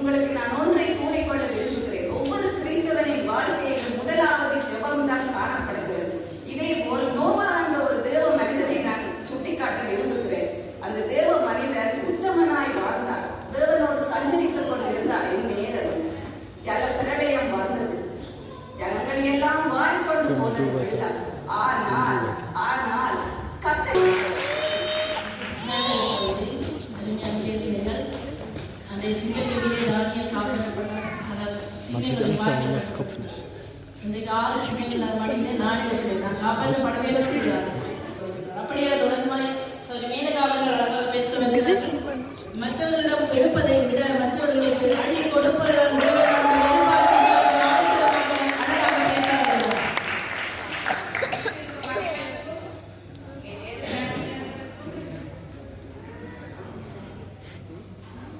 உங்களுக்கு நான் ஒன்றை கூறிக்கொள்ள விரும்புகிறேன். ஒவ்வொரு கிறிஸ்தவனின் வாழ்க்கையில் முதலாவது ஜெபம் தான் காணப்படுகிறது. இதே போல் நோவா என்ற ஒரு தேவ மனிதனை நான் சுட்டிக்காட்ட விரும்புகிறேன். அந்த தேவ மனிதன் உத்தமனாய் வாழ்ந்தார், தேவனோடு சஞ்சரித்துக் கொண்டிருந்தார். இந்நேரம் ஜல பிரளயம் வந்தது, ஜனங்களை எல்லாம் வாரிக்கொண்டு போனது. ஆனால் ஆனால் கர்த்தர் அந்த சிங்கக்கவிலே தானியம் காப்பாற்றப்பட்டார். இன்றைக்கு 6 சிங்கங்கள் மடிந்து நாளில் நான் காப்பாற்றப்படவே இருக்கிறார். அப்படியே தொடர்ந்து மேல காவலர்கள் அழகாக பேசுவது மற்றவர்களிடம் எடுப்பதை விட